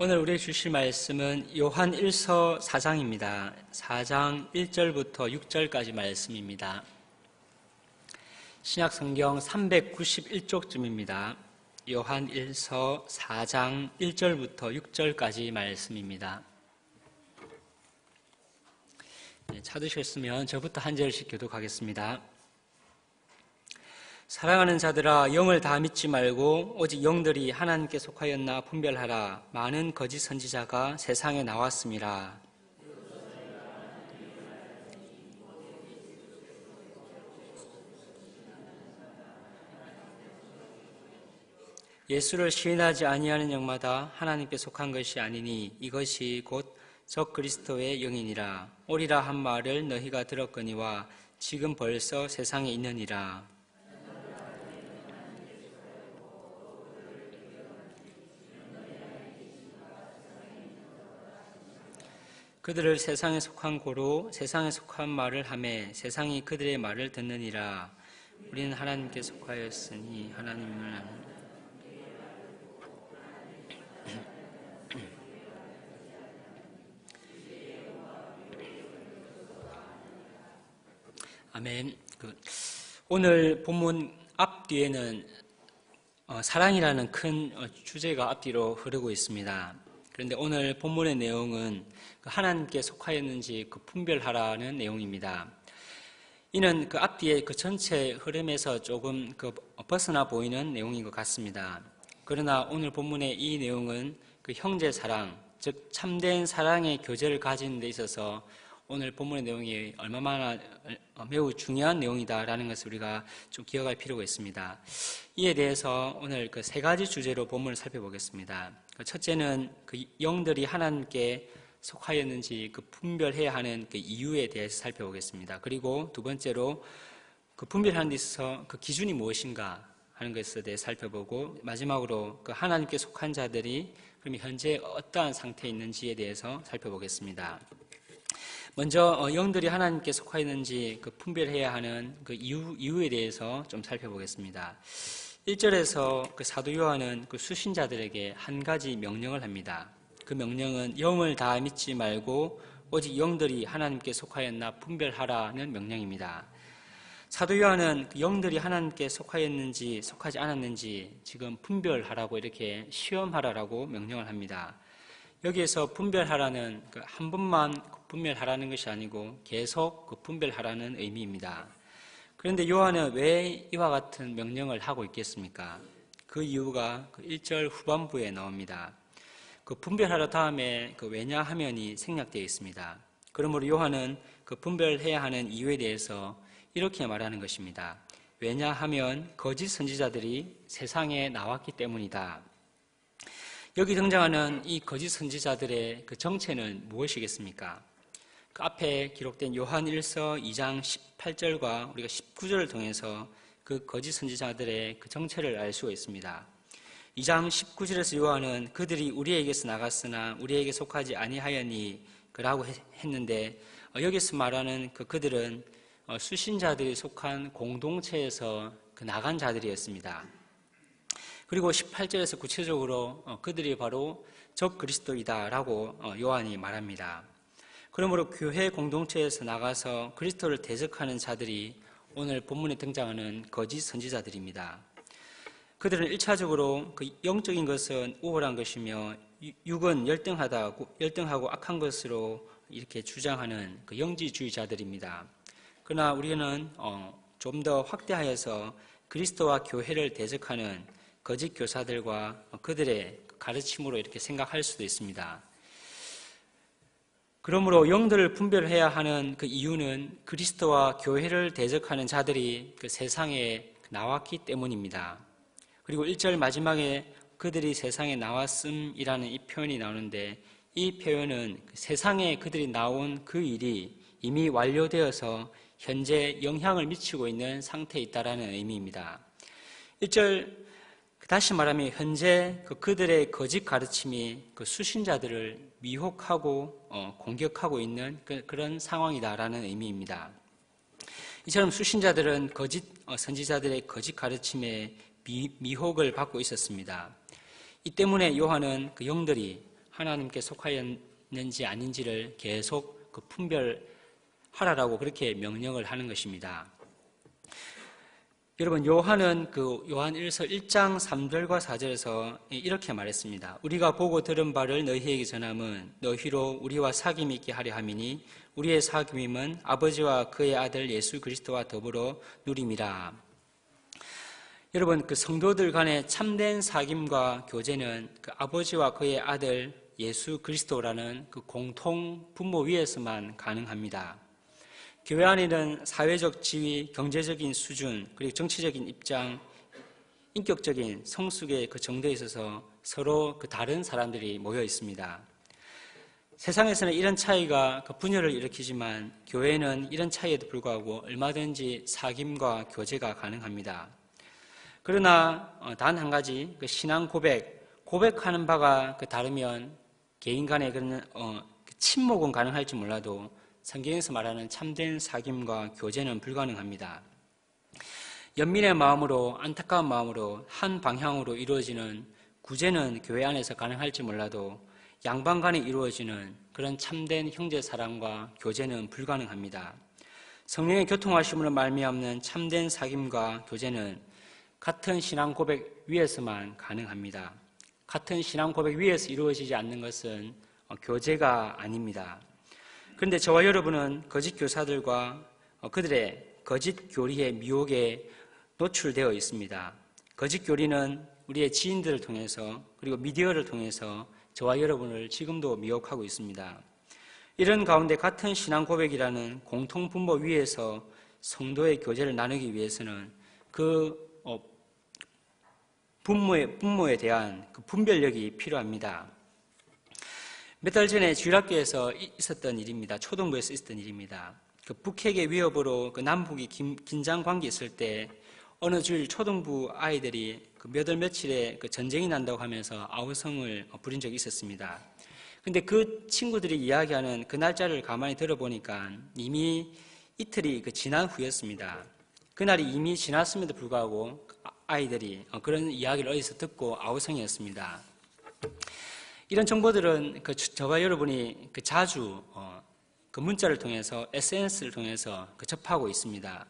오늘 우리에게 주실 말씀은 요한 1서 4장입니다. 4장 1절부터 6절까지 말씀입니다. 신약성경 391쪽쯤입니다. 요한 1서 4장 1절부터 6절까지 말씀입니다. 찾으셨으면 저부터 한 절씩 교독하겠습니다. 사랑하는 자들아, 영을 다 믿지 말고 오직 영들이 하나님께 속하였나 분별하라. 많은 거짓 선지자가 세상에 나왔음이라. 예수를 시인하지 아니하는 영마다 하나님께 속한 것이 아니니 이것이 곧 적 그리스도의 영이니라. 오리라 한 말을 너희가 들었거니와 지금 벌써 세상에 있느니라. 그들을 세상에 속한 고로 세상에 속한 말을 하매 세상이 그들의 말을 듣느니라. 우리는 하나님께 속하였으니 하나님을 아멘. 오늘 본문 앞뒤에는 사랑이라는 큰 주제가 앞뒤로 흐르고 있습니다. 그런데 오늘 본문의 내용은 하나님께 속하였는지 분별하라는 내용입니다. 이는 그 앞뒤의 그 전체 흐름에서 조금 벗어나 보이는 내용인 것 같습니다. 그러나 오늘 본문의 이 내용은 그 형제 사랑, 즉 참된 사랑의 교제를 가지는 데 있어서 오늘 본문의 내용이 얼마나 매우 중요한 내용이다라는 것을 우리가 좀 기억할 필요가 있습니다. 이에 대해서 오늘 그 세 가지 주제로 본문을 살펴보겠습니다. 첫째는 그 영들이 하나님께 속하였는지 분별해야 하는 그 이유에 대해서 살펴보겠습니다. 그리고 두 번째로 그 분별하는 데 있어서 그 기준이 무엇인가 하는 것에 대해 살펴보고, 마지막으로 그 하나님께 속한 자들이 그럼 현재 어떠한 상태에 있는지에 대해서 살펴보겠습니다. 먼저 영들이 하나님께 속하였는지 분별해야 하는 그 이유에 대해서 좀 살펴보겠습니다. 1절에서 그 사도 요한은 그 수신자들에게 한 가지 명령을 합니다. 그 명령은 영을 다 믿지 말고 오직 영들이 하나님께 속하였나 분별하라는 명령입니다. 사도 요한은 그 영들이 하나님께 속하였는지 속하지 않았는지 지금 분별하라고 이렇게 시험하라라고 명령을 합니다. 여기에서 분별하라는 한 번만 분별하라는 것이 아니고 계속 분별하라는 의미입니다. 그런데 요한은 왜 이와 같은 명령을 하고 있겠습니까? 그 이유가 1절 후반부에 나옵니다. 분별하라 다음에 왜냐하면이 생략되어 있습니다. 그러므로 요한은 분별해야 하는 이유에 대해서 이렇게 말하는 것입니다. 왜냐하면 거짓 선지자들이 세상에 나왔기 때문이다. 여기 등장하는 이 거짓 선지자들의 정체는 무엇이겠습니까? 그 앞에 기록된 요한 1서 2장 18절과 우리가 19절을 통해서 그 거짓 선지자들의 정체를 알 수가 있습니다. 2장 19절에서 요한은 그들이 우리에게서 나갔으나 우리에게 속하지 아니하였니 라고 했는데, 여기서 말하는 그들은 수신자들이 속한 공동체에서 나간 자들이었습니다. 그리고 18절에서 구체적으로 그들이 바로 적 그리스도이다라고 요한이 말합니다. 그러므로 교회 공동체에서 나가서 그리스도를 대적하는 자들이 오늘 본문에 등장하는 거짓 선지자들입니다. 그들은 1차적으로 영적인 것은 우월한 것이며 육은 열등하고 악한 것으로 이렇게 주장하는 영지주의자들입니다. 그러나 우리는 좀 더 확대하여서 그리스도와 교회를 대적하는 거짓 교사들과 그들의 가르침으로 이렇게 생각할 수도 있습니다. 그러므로 영들을 분별해야 하는 이유는 그리스도와 교회를 대적하는 자들이 세상에 나왔기 때문입니다. 그리고 1절 마지막에 그들이 세상에 나왔음이라는 이 표현이 나오는데, 이 표현은 세상에 그들이 나온 그 일이 이미 완료되어서 현재 영향을 미치고 있는 상태에 있다는 의미입니다. 1절 다시 말하면 현재 그들의 거짓 가르침이 수신자들을 미혹하고 공격하고 있는 그런 상황이다라는 의미입니다. 이처럼 수신자들은 거짓 선지자들의 거짓 가르침에 미혹을 받고 있었습니다. 이 때문에 요한은 영들이 하나님께 속하였는지 아닌지를 계속 그 분별하라라고 그렇게 명령을 하는 것입니다. 여러분, 요한은 그 요한 1서 1장 3절과 4절에서 이렇게 말했습니다. 우리가 보고 들은 바를 너희에게 전함은 너희로 우리와 사귐이 있게 하려 함이니 우리의 사귐임은 아버지와 그의 아들 예수 그리스도와 더불어 누림이라. 여러분, 그 성도들 간의 참된 사귐과 교제는 그 아버지와 그의 아들 예수 그리스도라는 그 공통 분모 위에서만 가능합니다. 교회 안에는 사회적 지위, 경제적인 수준, 그리고 정치적인 입장, 인격적인 성숙의 그 정도에 있어서 서로 그 다른 사람들이 모여 있습니다. 세상에서는 이런 차이가 그 분열을 일으키지만 교회는 이런 차이에도 불구하고 얼마든지 사귐과 교제가 가능합니다. 그러나 단 한 가지 그 신앙 고백하는 바가 그 다르면 개인 간의 그런 친목은 가능할지 몰라도 성경에서 말하는 참된 사귐과 교제는 불가능합니다. 연민의 마음으로 안타까운 마음으로 한 방향으로 이루어지는 구제는 교회 안에서 가능할지 몰라도 양방 간에 이루어지는 그런 참된 형제 사랑과 교제는 불가능합니다. 성령의 교통하심으로 말미암는 참된 사귐과 교제는 같은 신앙 고백 위에서만 가능합니다. 같은 신앙 고백 위에서 이루어지지 않는 것은 교제가 아닙니다. 그런데 저와 여러분은 거짓 교사들과 그들의 거짓 교리의 미혹에 노출되어 있습니다. 거짓 교리는 우리의 지인들을 통해서 그리고 미디어를 통해서 저와 여러분을 지금도 미혹하고 있습니다. 이런 가운데 같은 신앙 고백이라는 공통 분모 위에서 성도의 교제를 나누기 위해서는 그 분모에 대한 그 분별력이 필요합니다. 몇 달 전에 주일학교에서 있었던 일입니다. 초등부에서 있었던 일입니다. 그 북핵의 위협으로 그 남북이 긴장 관계 있을 때 어느 주일 초등부 아이들이 그 몇 월 며칠에 그 전쟁이 난다고 하면서 아우성을 부린 적이 있었습니다. 근데 그 친구들이 이야기하는 그 날짜를 가만히 들어보니까 이미 이틀이 그 지난 후였습니다. 그날이 이미 지났음에도 불구하고 아이들이 그런 이야기를 어디서 듣고 아우성이었습니다. 이런 정보들은 저와 여러분이 자주 그 문자를 통해서 SNS를 통해서 접하고 있습니다.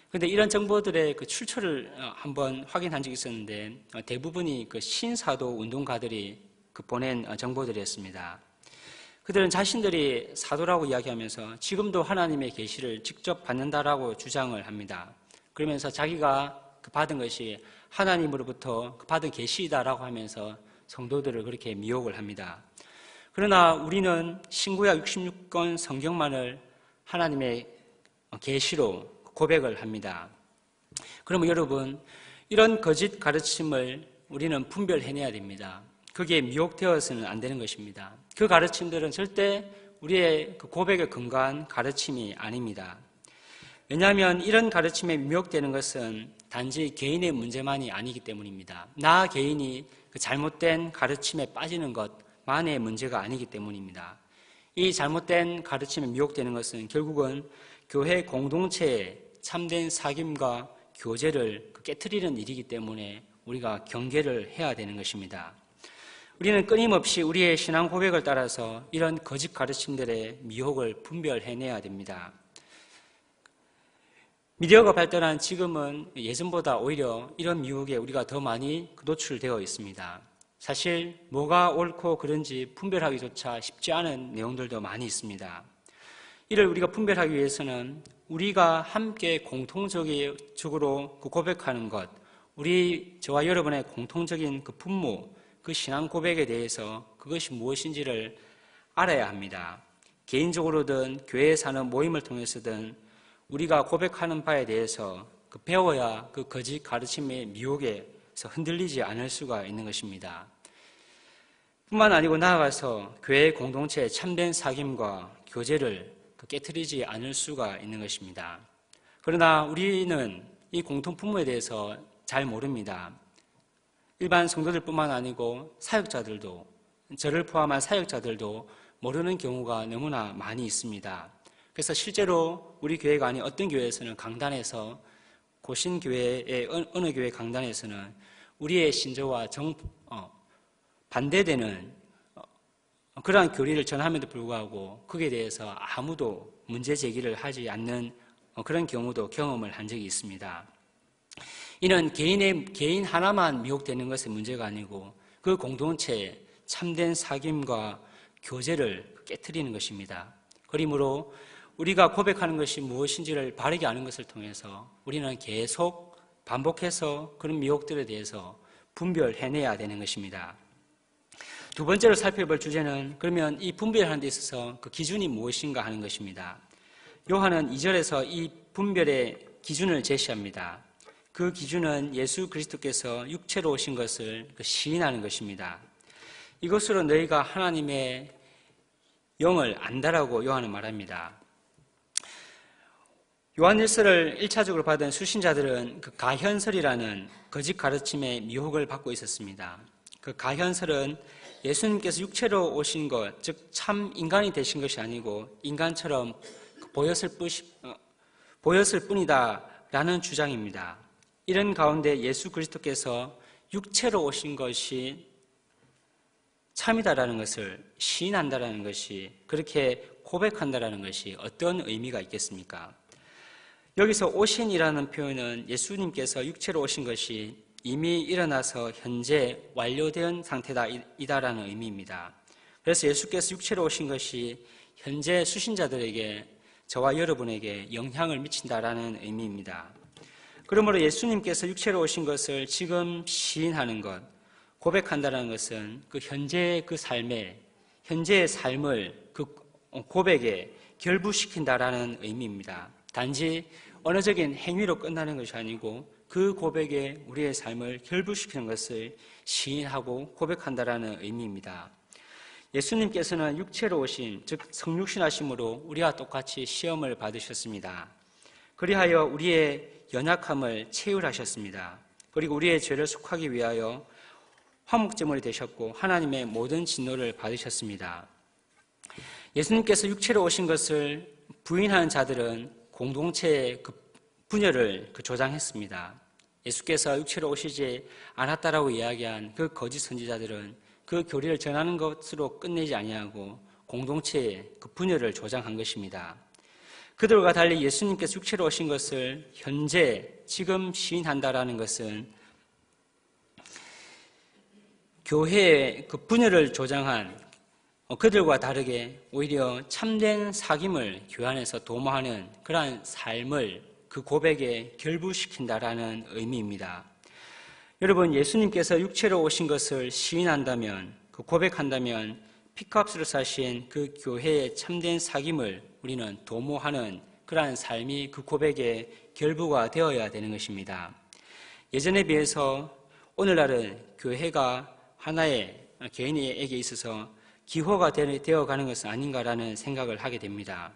그런데 이런 정보들의 그 출처를 한번 확인한 적이 있었는데 대부분이 그 신사도 운동가들이 보낸 정보들이었습니다. 그들은 자신들이 사도라고 이야기하면서 지금도 하나님의 계시를 직접 받는다라고 주장을 합니다. 그러면서 자기가 받은 것이 하나님으로부터 받은 계시다라고 하면서 성도들을 그렇게 미혹을 합니다. 그러나 우리는 신구약 66권 성경만을 하나님의 계시로 고백을 합니다. 그러면 여러분, 이런 거짓 가르침을 우리는 분별해내야 됩니다. 그게 미혹되어서는 안 되는 것입니다. 그 가르침들은 절대 우리의 그 고백에 근거한 가르침이 아닙니다. 왜냐하면 이런 가르침에 미혹되는 것은 단지 개인의 문제만이 아니기 때문입니다. 나 개인이 그 잘못된 가르침에 빠지는 것만의 문제가 아니기 때문입니다. 이 잘못된 가르침에 미혹되는 것은 결국은 교회 공동체의 참된 사귐과 교제를 깨트리는 일이기 때문에 우리가 경계를 해야 되는 것입니다. 우리는 끊임없이 우리의 신앙 고백을 따라서 이런 거짓 가르침들의 미혹을 분별해내야 됩니다. 미디어가 발달한 지금은 예전보다 오히려 이런 미혹에 우리가 더 많이 노출되어 있습니다. 사실 뭐가 옳고 그른지 분별하기조차 쉽지 않은 내용들도 많이 있습니다. 이를 우리가 분별하기 위해서는 우리가 함께 공통적으로 고백하는 것, 저와 여러분의 공통적인 그 분모, 그 신앙 고백에 대해서 그것이 무엇인지를 알아야 합니다. 개인적으로든 교회에 사는 모임을 통해서든 우리가 고백하는 바에 대해서 배워야 그 거짓 가르침의 미혹에서 흔들리지 않을 수가 있는 것입니다. 뿐만 아니고 나아가서 교회 공동체의 참된 사귐과 교제를 깨트리지 않을 수가 있는 것입니다. 그러나 우리는 이 공통 분모에 대해서 잘 모릅니다. 일반 성도들뿐만 아니고 사역자들도, 저를 포함한 사역자들도 모르는 경우가 너무나 많이 있습니다. 그래서 실제로 우리 교회가 아닌 어떤 교회에서는 강단에서 고신교회의 어느 교회 강단에서는 우리의 신조와 반대되는 그러한 교리를 전함에도 불구하고 거기에 대해서 아무도 문제 제기를 하지 않는 그런 경우도 경험을 한 적이 있습니다. 이는 개인 하나만 미혹되는 것이 문제가 아니고 그 공동체의 참된 사귐과 교제를 깨트리는 것입니다. 그러므로 우리가 고백하는 것이 무엇인지를 바르게 아는 것을 통해서 우리는 계속 반복해서 그런 미혹들에 대해서 분별해내야 되는 것입니다. 두 번째로 살펴볼 주제는 그러면 이 분별하는 데 있어서 그 기준이 무엇인가 하는 것입니다. 요한은 2절에서 이 분별의 기준을 제시합니다. 그 기준은 예수 그리스도께서 육체로 오신 것을 시인하는 것입니다. 이것으로 너희가 하나님의 영을 안다라고 요한은 말합니다. 요한일서를 1차적으로 받은 수신자들은 그 가현설이라는 거짓 가르침의 미혹을 받고 있었습니다. 그 가현설은 예수님께서 육체로 오신 것, 즉 참 인간이 되신 것이 아니고 인간처럼 보였을 뿐이다라는 주장입니다. 이런 가운데 예수 그리스도께서 육체로 오신 것이 참이다라는 것을 시인한다라는 것이, 그렇게 고백한다라는 것이 어떤 의미가 있겠습니까? 여기서 오신이라는 표현은 예수님께서 육체로 오신 것이 이미 일어나서 현재 완료된 상태이다라는 의미입니다. 그래서 예수께서 육체로 오신 것이 현재 수신자들에게, 저와 여러분에게 영향을 미친다라는 의미입니다. 그러므로 예수님께서 육체로 오신 것을 지금 시인하는 것, 고백한다는 것은 그 현재의 그 삶에, 현재의 삶을 그 고백에 결부시킨다라는 의미입니다. 단지 언어적인 행위로 끝나는 것이 아니고 그 고백에 우리의 삶을 결부시키는 것을 시인하고 고백한다라는 의미입니다. 예수님께서는 육체로 오신, 즉 성육신하심으로 우리와 똑같이 시험을 받으셨습니다. 그리하여 우리의 연약함을 체휼하셨습니다. 그리고 우리의 죄를 속하기 위하여 화목제물이 되셨고 하나님의 모든 진노를 받으셨습니다. 예수님께서 육체로 오신 것을 부인하는 자들은 공동체의 그 분열을 조장했습니다. 예수께서 육체로 오시지 않았다라고 이야기한 그 거짓 선지자들은 그 교리를 전하는 것으로 끝내지 아니하고 공동체의 그 분열을 조장한 것입니다. 그들과 달리 예수님께서 육체로 오신 것을 현재 지금 시인한다라는 것은 교회의 그 분열을 조장한 그들과 다르게 오히려 참된 사귐을 교회 안에서 도모하는 그러한 삶을 그 고백에 결부시킨다라는 의미입니다. 여러분, 예수님께서 육체로 오신 것을 시인한다면, 그 고백한다면 피값으로 사신 그 교회의 참된 사귐을 우리는 도모하는 그러한 삶이 그 고백의 결부가 되어야 되는 것입니다. 예전에 비해서 오늘날은 교회가 하나의 개인에게 있어서 기호가 되어가는 것은 아닌가라는 생각을 하게 됩니다.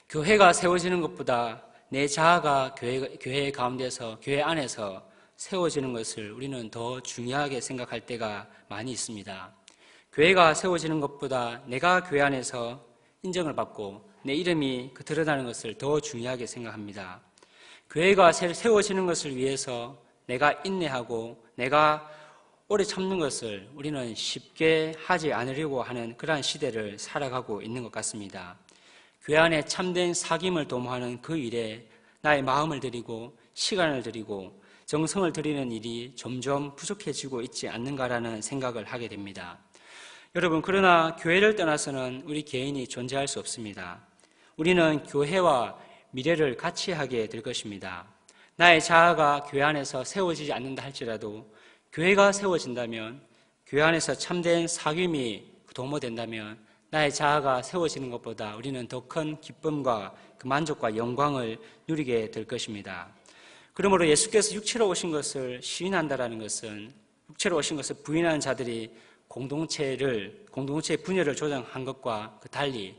교회가 세워지는 것보다 내 자아가 교회 가운데서, 교회 안에서 세워지는 것을 우리는 더 중요하게 생각할 때가 많이 있습니다. 교회가 세워지는 것보다 내가 교회 안에서 인정을 받고 내 이름이 드러나는 것을 더 중요하게 생각합니다. 교회가 세워지는 것을 위해서 내가 인내하고 내가 오래 참는 것을 우리는 쉽게 하지 않으려고 하는 그러한 시대를 살아가고 있는 것 같습니다. 교회 안에 참된 사귐을 도모하는 그 일에 나의 마음을 들이고 시간을 들이고 정성을 들이는 일이 점점 부족해지고 있지 않는가라는 생각을 하게 됩니다. 여러분, 그러나 교회를 떠나서는 우리 개인이 존재할 수 없습니다. 우리는 교회와 미래를 같이 하게 될 것입니다. 나의 자아가 교회 안에서 세워지지 않는다 할지라도 교회가 세워진다면, 교회 안에서 참된 사귐이 도모된다면 나의 자아가 세워지는 것보다 우리는 더 큰 기쁨과 그 만족과 영광을 누리게 될 것입니다. 그러므로 예수께서 육체로 오신 것을 시인한다라는 것은, 육체로 오신 것을 부인하는 자들이 공동체의 분열을 조장한 것과 달리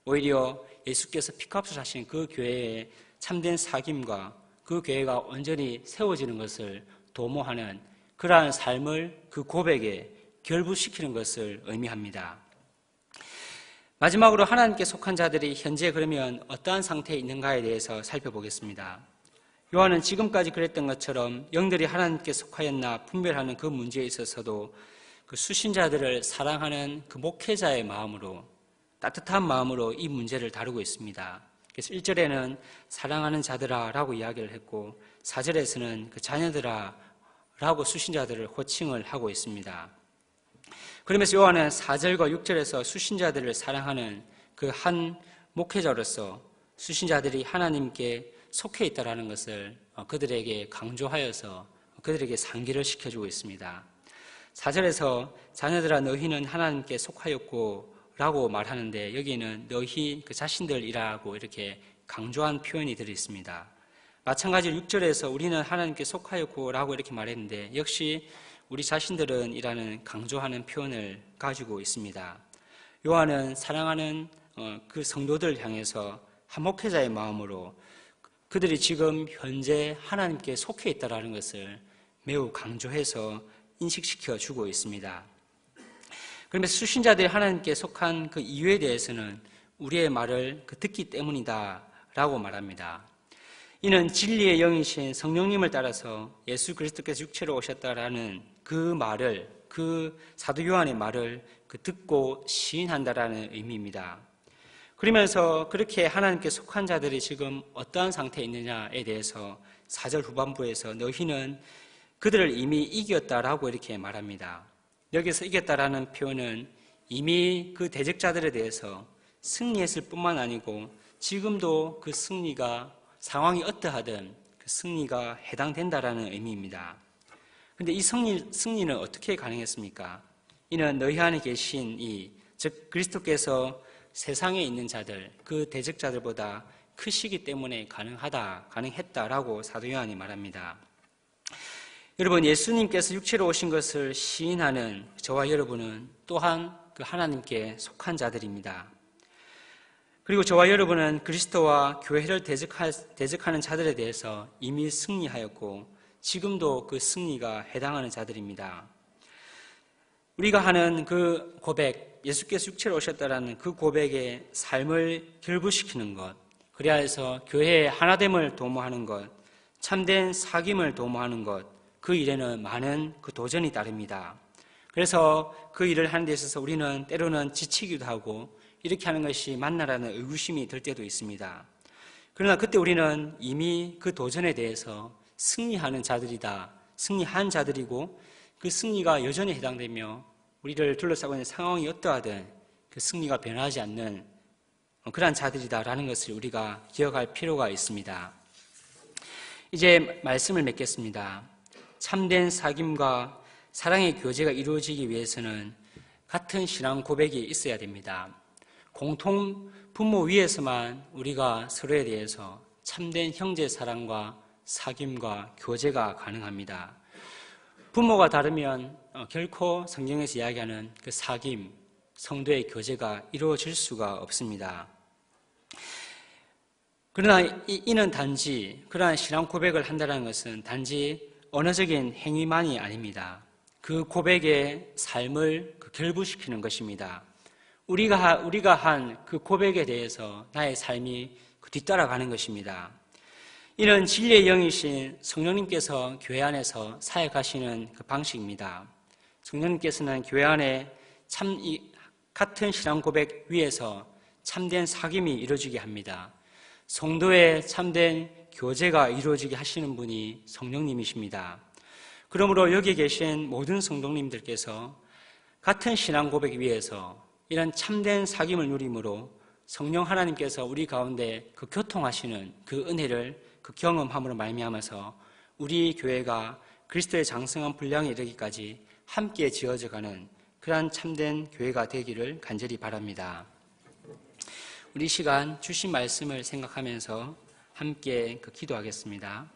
오히려 예수께서 피값을 하신 그 교회의 참된 사귐과 그 교회가 온전히 세워지는 것을 도모하는 그러한 삶을 그 고백에 결부시키는 것을 의미합니다. 마지막으로 하나님께 속한 자들이 현재 그러면 어떠한 상태에 있는가에 대해서 살펴보겠습니다. 요한은 지금까지 그랬던 것처럼 영들이 하나님께 속하였나 분별하는 그 문제에 있어서도 그 수신자들을 사랑하는 그 목회자의 마음으로, 따뜻한 마음으로 이 문제를 다루고 있습니다. 그래서 1절에는 사랑하는 자들아 라고 이야기를 했고 4절에서는 그 자녀들아 라고 수신자들을 호칭을 하고 있습니다. 그러면서 요한은 4절과 6절에서 수신자들을 사랑하는 그 한 목회자로서 수신자들이 하나님께 속해 있다라는 것을 그들에게 강조하여서 그들에게 상기를 시켜주고 있습니다. 4절에서 자녀들아 너희는 하나님께 속하였고 라고 말하는데 여기는 너희 그 자신들이라고 이렇게 강조한 표현이 들어있습니다. 마찬가지로 6절에서 우리는 하나님께 속하였고 라고 이렇게 말했는데 역시 우리 자신들은 이라는 강조하는 표현을 가지고 있습니다. 요한은 사랑하는 그 성도들을 향해서 한 목회자의 마음으로 그들이 지금 현재 하나님께 속해 있다는 것을 매우 강조해서 인식시켜 주고 있습니다. 그러면서 수신자들이 하나님께 속한 그 이유에 대해서는 우리의 말을 듣기 때문이다 라고 말합니다. 이는 진리의 영이신 성령님을 따라서 예수 그리스도께서 육체로 오셨다라는 그 말을, 그 사도 요한의 말을 듣고 시인한다라는 의미입니다. 그러면서 그렇게 하나님께 속한 자들이 지금 어떠한 상태에 있느냐에 대해서 4절 후반부에서 너희는 그들을 이미 이겼다라고 이렇게 말합니다. 여기서 이겼다라는 표현은 이미 그 대적자들에 대해서 승리했을 뿐만 아니고 지금도 그 승리가 상황이 어떠하든 그 승리가 해당된다라는 의미입니다. 그런데 이 승리는 어떻게 가능했습니까? 이는 너희 안에 계신 즉 그리스도께서 세상에 있는 자들, 그 대적자들보다 크시기 때문에 가능했다라고 사도 요한이 말합니다. 여러분, 예수님께서 육체로 오신 것을 시인하는 저와 여러분은 또한 그 하나님께 속한 자들입니다. 그리고 저와 여러분은 그리스도와 교회를 대적하는 자들에 대해서 이미 승리하였고 지금도 그 승리가 해당하는 자들입니다. 우리가 하는 그 고백, 예수께서 육체로 오셨다라는 그 고백의 삶을 결부시키는 것, 그래야 해서 교회의 하나됨을 도모하는 것, 참된 사귐을 도모하는 것, 그 일에는 많은 그 도전이 따릅니다. 그래서 그 일을 하는 데 있어서 우리는 때로는 지치기도 하고 이렇게 하는 것이 맞나라는 의구심이 들 때도 있습니다. 그러나 그때 우리는 이미 그 도전에 대해서 승리하는 자들이다, 승리한 자들이고 그 승리가 여전히 해당되며 우리를 둘러싸고 있는 상황이 어떠하든 그 승리가 변하지 않는 그러한 자들이다라는 것을 우리가 기억할 필요가 있습니다. 이제 말씀을 맺겠습니다. 참된 사귐과 사랑의 교제가 이루어지기 위해서는 같은 신앙 고백이 있어야 됩니다. 공통 부모 위에서만 우리가 서로에 대해서 참된 형제 사랑과 사귐과 교제가 가능합니다. 부모가 다르면 결코 성경에서 이야기하는 그 사귐, 성도의 교제가 이루어질 수가 없습니다. 그러나 이는 단지 그러한 신앙 고백을 한다는 것은 단지 언어적인 행위만이 아닙니다. 그 고백의 삶을 결부시키는 것입니다. 우리가 한 그 고백에 대해서 나의 삶이 뒤따라가는 것입니다. 이는 진리의 영이신 성령님께서 교회 안에서 사역하시는 그 방식입니다. 성령님께서는 교회 안에 같은 신앙 고백 위에서 참된 사귐이 이루어지게 합니다. 성도의 참된 교제가 이루어지게 하시는 분이 성령님이십니다. 그러므로 여기 계신 모든 성도님들께서 같은 신앙 고백 위에서 이런 참된 사귐을 누림으로 성령 하나님께서 우리 가운데 그 교통하시는 그 은혜를 그 경험함으로 말미암아서 우리 교회가 그리스도의 장성한 분량에 이르기까지 함께 지어져가는 그러한 참된 교회가 되기를 간절히 바랍니다. 우리 시간 주신 말씀을 생각하면서 함께 기도하겠습니다.